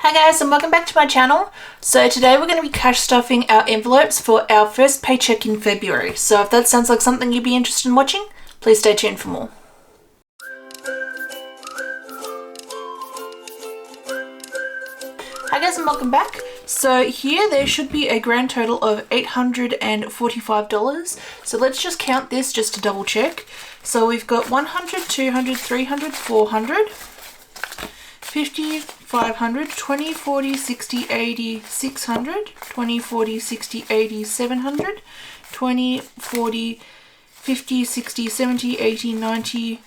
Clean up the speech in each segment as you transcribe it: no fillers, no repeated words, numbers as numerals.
Hi guys, and welcome back to my channel. So today we're going to be cash stuffing our envelopes for our first paycheck in February. So if that sounds like something you'd be interested in watching, please stay tuned for more. Hi guys, and welcome back. So here there should be a grand total of $845. So let's just count this just to double check. So we've got 100, 200, 300, 400, 50, 500, 20, 40, 60, 80, 600, 20, 40, 60, 80, 700, 20, 40, 50, 60, 70, 80, 90,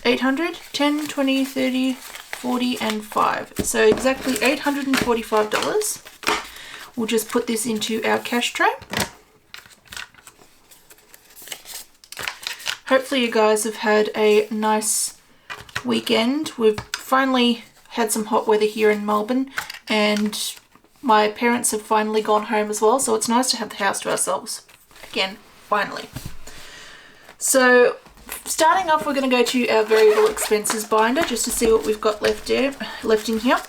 800, 10, 20, 30, 40, and 5. So exactly $845. We'll just put this into our cash tray. Hopefully you guys have had a nice weekend. We've finally had some hot weather here in Melbourne and my parents have finally gone home as well, so it's nice to have the house to ourselves again, finally. So starting off, we're going to go to our variable expenses binder just to see what we've got left in here.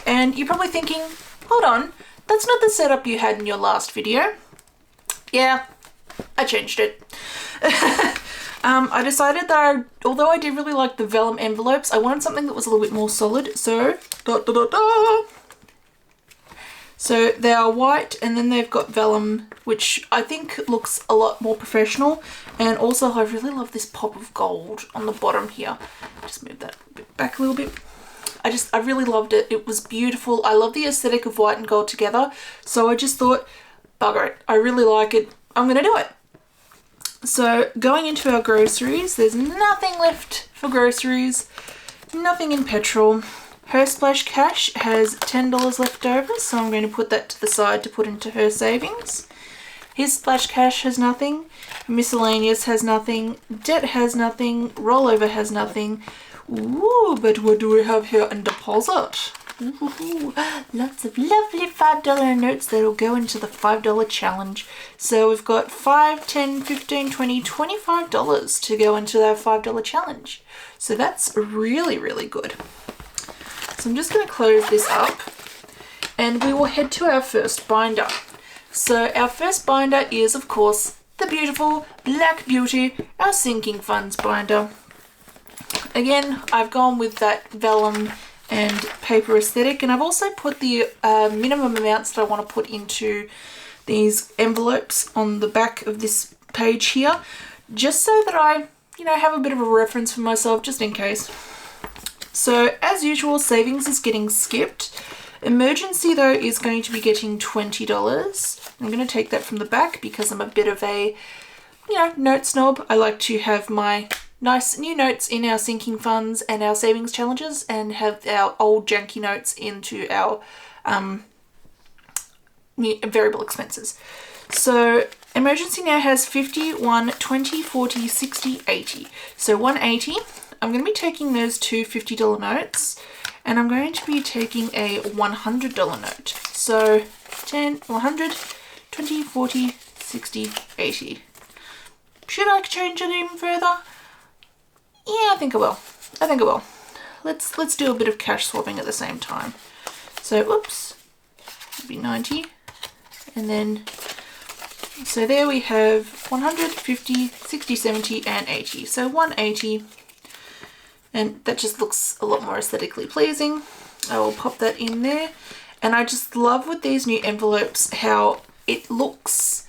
And you're probably thinking, hold on, that's not the setup you had in your last video. Yeah, I changed it. I decided that although I did really like the vellum envelopes, I wanted something that was a little bit more solid. So, so they are white and then they've got vellum, which I think looks a lot more professional. And also I really love this pop of gold on the bottom here. Just move that back a little bit. I really loved it. It was beautiful. I love the aesthetic of white and gold together. So I just thought, bugger it, I really like it. I'm going to do it. So going into our groceries, there's nothing left for groceries, nothing in petrol. Her Splash Cash has $10 left over, so I'm going to put that to the side to put into her savings. His Splash Cash has nothing, miscellaneous has nothing, debt has nothing, rollover has nothing. Ooh, but what do we have here in deposit? Ooh, lots of lovely $5 notes that will go into the $5 challenge. So we've got $5, $10, $15, $20, $25 to go into our $5 challenge. So that's really, really good. So I'm just going to close this up and we will head to our first binder. So our first binder is, of course, the beautiful Black Beauty, our sinking funds binder. Again, I've gone with that vellum and paper aesthetic, and I've also put the minimum amounts that I want to put into these envelopes on the back of this page here, just so that I, have a bit of a reference for myself, just in case. So as usual, savings is getting skipped. Emergency though is going to be getting $20. I'm going to take that from the back because I'm a bit of a, note snob. I like to have my nice new notes in our sinking funds and our savings challenges and have our old janky notes into our new variable expenses. So emergency now has 50, 1, 20, 40, 60, 80. So 180, I'm going to be taking those two $50 notes and I'm going to be taking a $100 note. So 10, 100, 20, 40, 60, 80. Should I change it even further? Yeah, I think I will. Let's do a bit of cash swapping at the same time. So, oops, it'd be 90. And then, so there we have 100, 50, 60, 70, and 80. So 180. And that just looks a lot more aesthetically pleasing. I will pop that in there. And I just love with these new envelopes how it looks,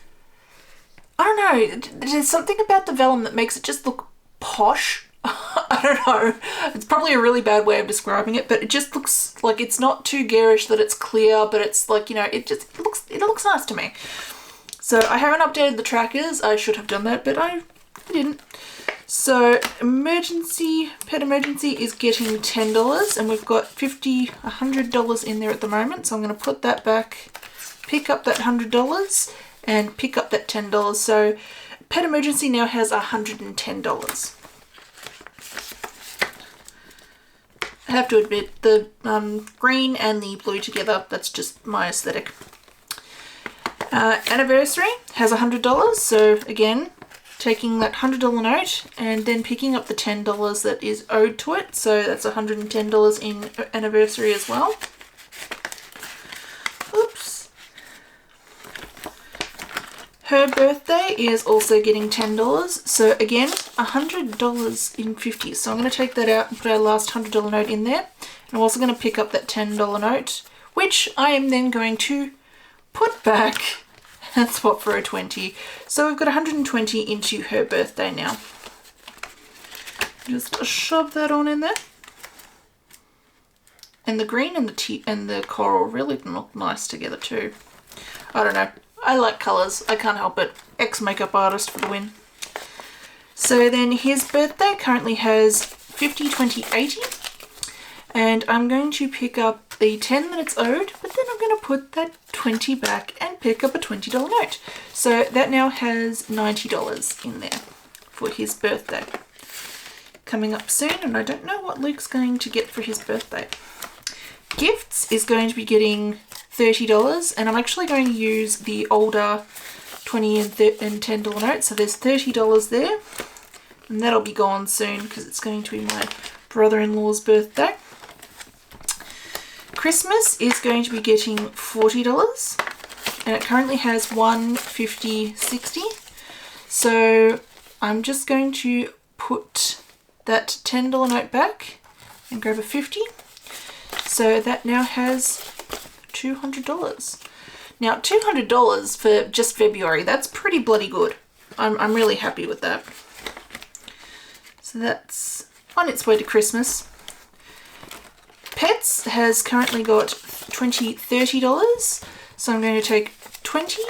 I don't know, there's something about the vellum that makes it just look posh. I don't know, it's probably a really bad way of describing it, but it just looks like it's not too garish that it's clear, but it's like, it looks nice to me. So I haven't updated the trackers. I should have done that, but I didn't. So pet emergency is getting $10 and we've got $100 in there at the moment. So I'm going to put that back, pick up that $100 and pick up that $10. So pet emergency now has $110. I have to admit, the green and the blue together, that's just my aesthetic. Anniversary has $100, so again, taking that $100 note and then picking up the $10 that is owed to it, so that's $110 in anniversary as well. Her birthday is also getting $10. So again, $100 in 50. So I'm going to take that out and put our last $100 note in there. And I'm also going to pick up that $10 note, which I am then going to put back and swap for a 20. So we've got 120 into her birthday now. Just shove that on in there. And the green and the coral really look nice together too. I don't know. I like colours. I can't help it. Ex-makeup artist for the win. So then his birthday currently has 50, 20, 80. And I'm going to pick up the 10 that it's owed, but then I'm going to put that 20 back and pick up a $20 note. So that now has $90 in there for his birthday. Coming up soon, and I don't know what Luke's going to get for his birthday. Gifts is going to be getting $30, and I'm actually going to use the older $20 and $10 notes. So there's $30 there, and that'll be gone soon because it's going to be my brother-in-law's birthday. Christmas is going to be getting $40, and it currently has 150, 60. So I'm just going to put that $10 note back and grab a 50. So that now has $200. Now $200 for just February, that's pretty bloody good. I'm really happy with that. So that's on its way to Christmas. Pets has currently got $20, $30. So I'm going to take 20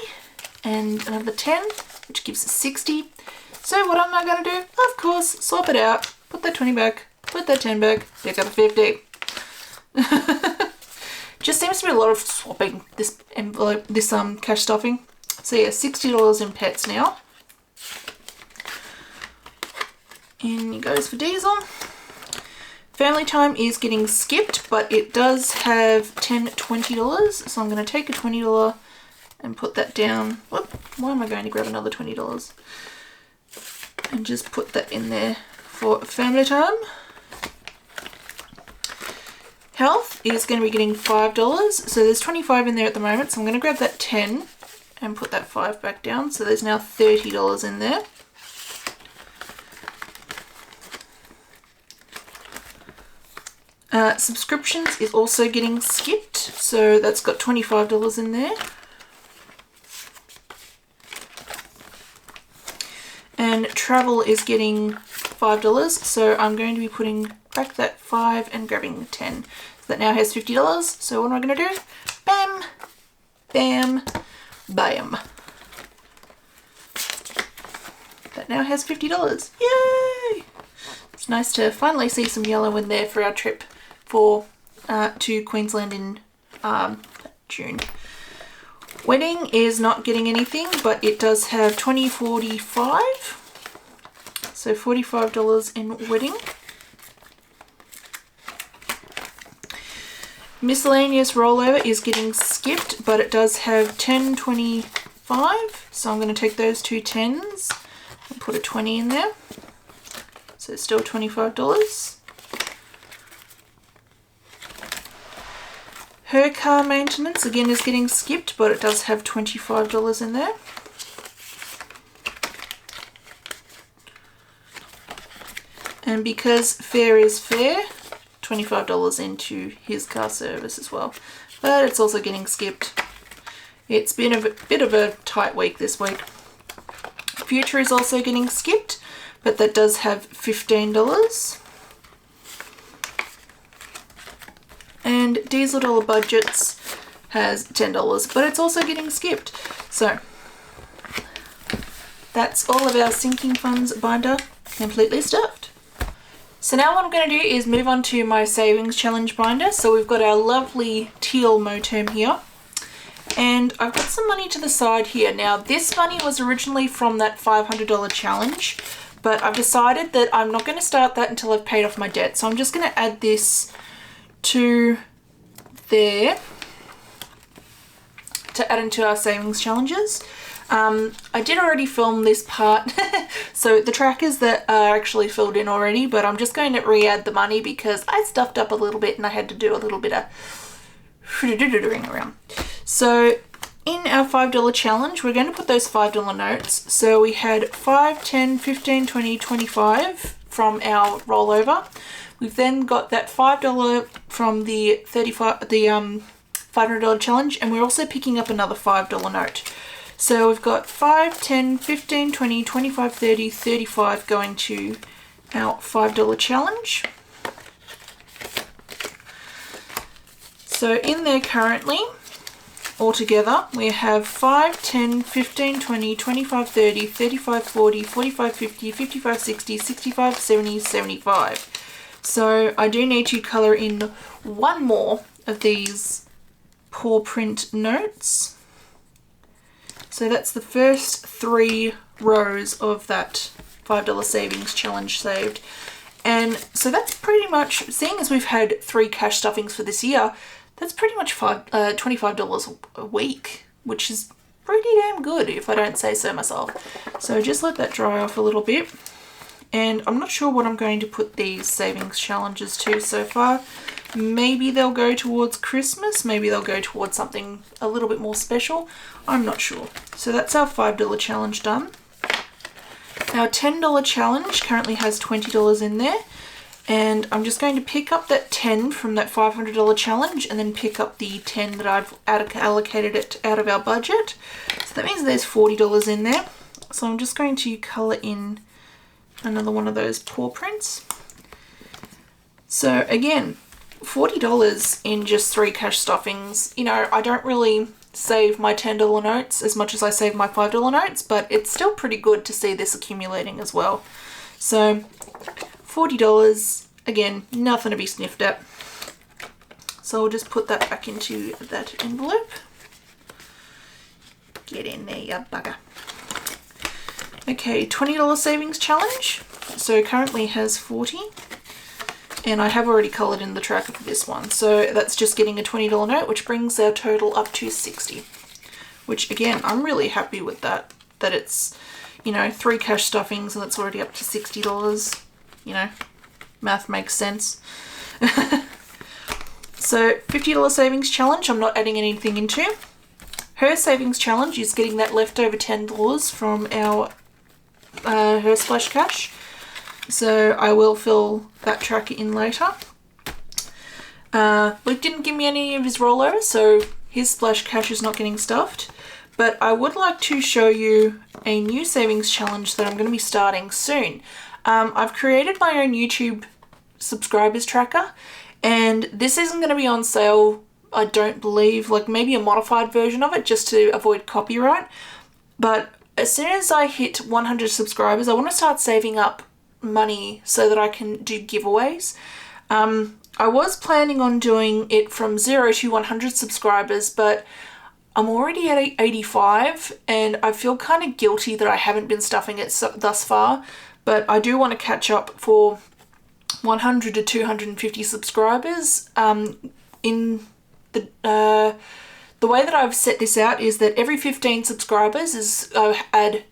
and another 10, which gives us 60. So what am I going to do? Of course, swap it out, put that 20 back, put that 10 back, pick up a 50. Just seems to be a lot of swapping this envelope, this cash stuffing. So yeah, $60 in pets now. In it goes for Diesel. Family time is getting skipped, but it does have $10, $20. So I'm going to take a $20 and put that down. Whoop, why am I going to grab another $20? And just put that in there for family time. Health is going to be getting $5. So there's 25 in there at the moment. So I'm going to grab that 10 and put that 5 back down. So there's now $30 in there. Subscriptions is also getting skipped. So that's got $25 in there. And travel is getting $5. So I'm going to be putting back that 5 and grabbing 10. So that now has $50. So what am I going to do? Bam, bam, bam. That now has $50. Yay! It's nice to finally see some yellow in there for our trip to Queensland in June. Wedding is not getting anything, but it does have $20, $45. So $45 in wedding. Miscellaneous rollover is getting skipped, but it does have $10, $25. So I'm going to take those two 10s and put a 20 in there. So it's still $25. Her car maintenance again is getting skipped, but it does have $25 in there. And because fair is fair, $25 into his car service as well. But it's also getting skipped. It's been a bit of a tight week this week. Future is also getting skipped, but that does have $15. And DieselDollarBudgets has $10, but it's also getting skipped. So that's all of our sinking funds binder completely stuffed. So now what I'm going to do is move on to my savings challenge binder. So we've got our lovely teal Moterm here. And I've got some money to the side here. Now this money was originally from that $500 challenge, but I've decided that I'm not going to start that until I've paid off my debt. So I'm just going to add this to there to add into our savings challenges. I did already film this part, so the trackers that are actually filled in already, but I'm just going to re-add the money because I stuffed up a little bit and I had to do a little bit of ring around. So in our $5 challenge, we're going to put those $5 notes. So we had 5, 10, 15, 20, 25 from our rollover. We've then got that $5 from the $500 challenge, and we're also picking up another $5 note. So we've got 5, 10, 15, 20, 25, 30, 35 going to our $5 challenge. So in there currently, altogether, we have 5, 10, 15, 20, 25, 30, 35, 40, 45, 50, 55, 60, 65, 70, 75. So I do need to colour in one more of these paw print notes. So that's the first 3 rows of that $5 savings challenge saved. And so that's pretty much, seeing as we've had 3 cash stuffings for this year, that's pretty much $25 a week, which is pretty damn good if I don't say so myself. So just let that dry off a little bit. And I'm not sure what I'm going to put these savings challenges to so far. Maybe they'll go towards Christmas. Maybe they'll go towards something a little bit more special. I'm not sure. So that's our $5 challenge done. Our $10 challenge currently has $20 in there. And I'm just going to pick up that 10 from that $500 challenge and then pick up the 10 that I've allocated it out of our budget. So that means there's $40 in there. So I'm just going to colour in another one of those paw prints. So again, $40 in just 3 cash stuffings. You know, I don't really save my $10 notes as much as I save my $5 notes, but it's still pretty good to see this accumulating as well. So $40, again, nothing to be sniffed at. So I'll just put that back into that envelope. Get in there, you bugger. Okay, $20 savings challenge. So currently has 40. And I have already coloured in the tracker for this one. So that's just getting a $20 note, which brings our total up to 60. Which again, I'm really happy with that. That it's, you know, 3 cash stuffings and it's already up to $60. You know, math makes sense. So $50 savings challenge, I'm not adding anything into. Her savings challenge is getting that leftover $10 from our her splash cash. So I will fill that tracker in later. Luke didn't give me any of his rollovers, so his splash cash is not getting stuffed. But I would like to show you a new savings challenge that I'm going to be starting soon. I've created my own YouTube subscribers tracker, and this isn't going to be on sale, I don't believe, like maybe a modified version of it just to avoid copyright. But as soon as I hit 100 subscribers, I want to start saving up money so that I can do giveaways. I was planning on doing it from 0 to 100 subscribers, but I'm already at 85 and I feel kind of guilty that I haven't been stuffing it thus far, but I do want to catch up for 100 to 250 subscribers. In the way that I've set this out is that every 15 subscribers is add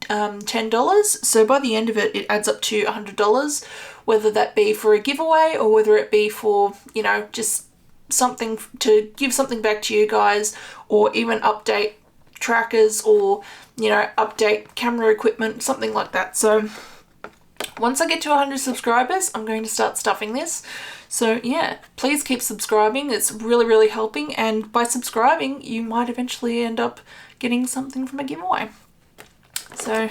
$10. So by the end of it, it adds up to $100, whether that be for a giveaway or whether it be for, you know, just something to give something back to you guys, or even update trackers or, you know, update camera equipment, something like that. So once I get to 100 subscribers, I'm going to start stuffing this. So yeah, please keep subscribing. It's really, really helping. And by subscribing, you might eventually end up getting something from a giveaway. So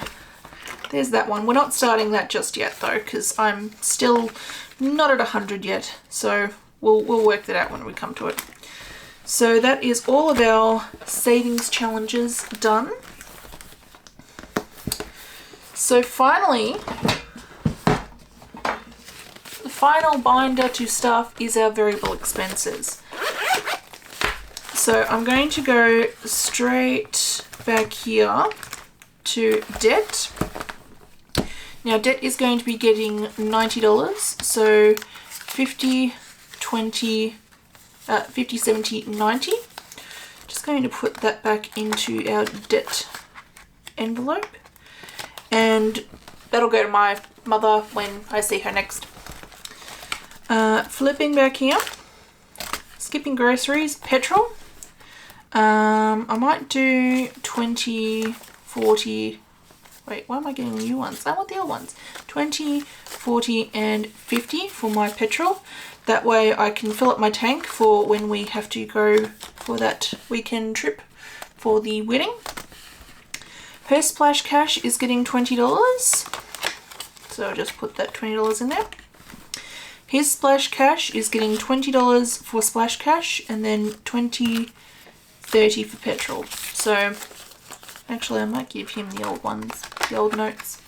there's that one. We're not starting that just yet though, because I'm still not at 100 yet. So we'll work that out when we come to it. So that is all of our savings challenges done. So finally, the final binder to stuff is our variable expenses. So I'm going to go straight back here to debt. Now debt is going to be getting $90, so 50, 20, 50, 70, 90. Just going to put that back into our debt envelope, and that'll go to my mother when I see her next. Flipping back here, skipping groceries, petrol. I might do 20, 40. Wait, why am I getting new ones? I want the old ones. 20, 40 and 50 for my petrol. That way I can fill up my tank for when we have to go for that weekend trip for the wedding. Her splash cash is getting $20. So I'll just put that $20 in there. His splash cash is getting $20 for splash cash and then 20, 30 for petrol. So actually I might give him the old ones, the old notes.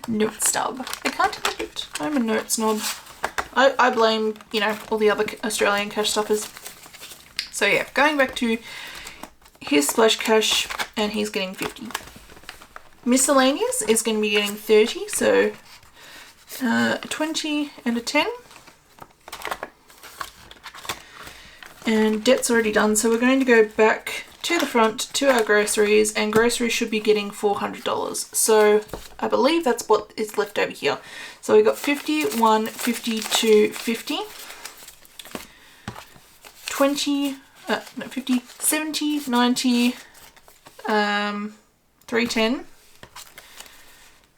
Note stub. I can't help it. I'm a note snob. I blame, you know, all the other Australian cash stuffers. So yeah, going back to his splash cash, and he's getting 50. Miscellaneous is going to be getting 30, so 20 and a 10. And debt's already done, so we're going to go back to the front to our groceries, and groceries should be getting $400. So I believe that's what is left over here. So we got 51, 52, 50, 20, 50, 70, 90, 310,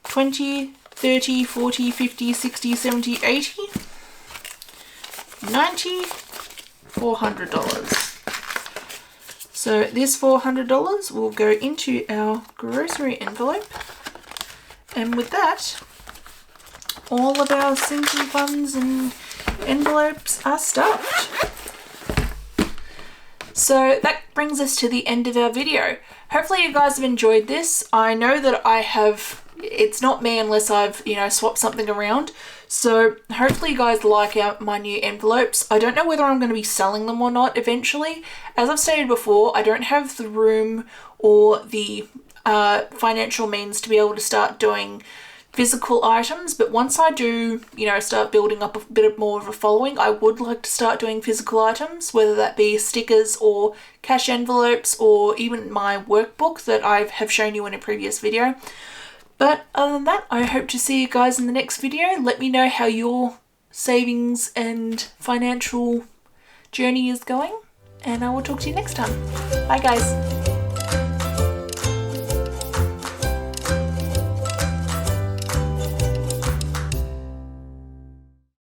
20, 30, 40, 50, 60, 70, 80, 90, $400. So this $400 will go into our grocery envelope, and with that, all of our sinking funds and envelopes are stuffed. So that brings us to the end of our video. Hopefully you guys have enjoyed this. I know that I have, it's not me unless I've, you know, swapped something around. So hopefully you guys like my new envelopes. I don't know whether I'm going to be selling them or not eventually. As I've stated before, I don't have the room or the financial means to be able to start doing physical items, but once I do, you know, start building up a bit more of a following, I would like to start doing physical items, whether that be stickers or cash envelopes or even my workbook that I have shown you in a previous video. But other than that, I hope to see you guys in the next video. Let me know how your savings and financial journey is going, and I will talk to you next time. Bye guys.